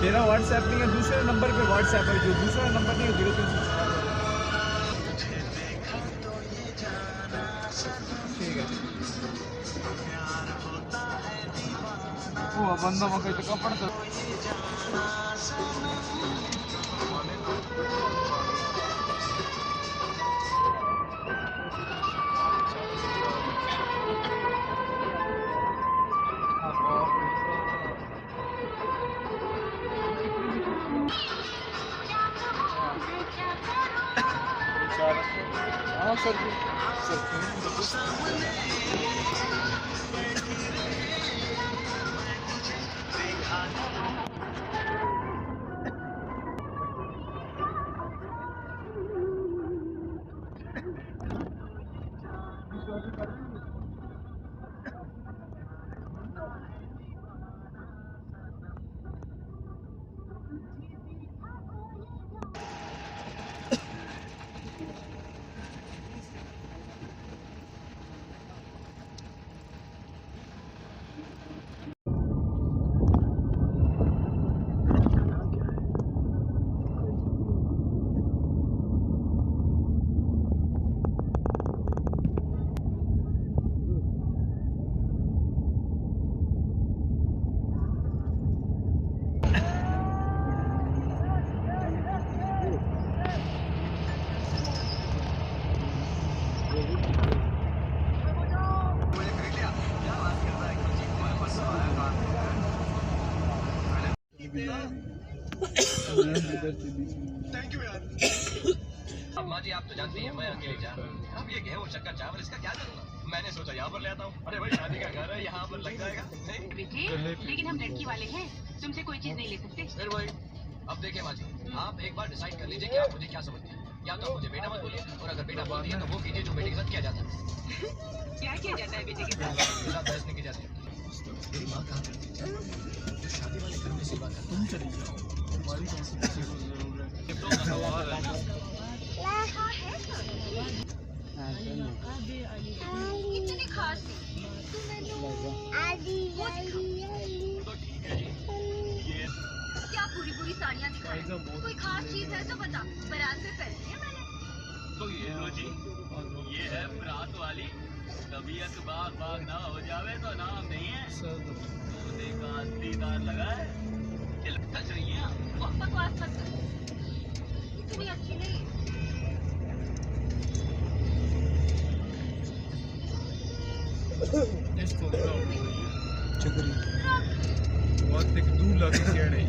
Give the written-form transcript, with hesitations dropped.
मेरा व्हाट्सएप नहीं है, दूसरे नंबर पे व्हाट्सएप है, जो दूसरा नंबर नहीं है 0360। ठीक है वो बंदा मकई तो कपड़ तो हाँ सर थैंक यू यार। अम्मा जी आप तो जानती हैं मैं अकेले जा रहा हूँ। अब ये गेहूं शक्कर चावल इसका क्या करूँगा? मैंने सोचा यहाँ पर ले आता हूँ। अरे भाई शादी का घर है, यहाँ पर लग जाएगा। बेटे लेकिन हम लड़की वाले हैं, तुमसे कोई चीज नहीं ले सकते। फिर वही। अब देखिए माँ जी, आप एक बार डिसाइड कर लीजिए कि आप मुझे क्या समझते हैं। या तो आप मुझे बेटा मत बोलिए, और अगर बेटा बोल दिए तो वो कीजिए जो बेटे के साथ किया जाता है। क्या किया जाता है बेटे के साथ? मेरे साथ बहस नहीं की जाती। मेरी माँ कहा करती थी, जो शादी वाले घर में सेवा करता है, चली जाओ। हमारी कौन सी किसी को जरूरत है? इतनी खास क्या पूरी पूरी साड़ियाँ दिखाई? कोई खास चीज है तो बता, बारात में पहननी है मैंने। तो ये लो जी, ये है बरात वाली। तबीयत बाग बाग ना हो जावे तो नाम नहीं है। सोने का दीदार लगा है। कच रही है आप। बकवास मत कर, इतनी अच्छी नहीं। चक्री बहुत एक दूर लगे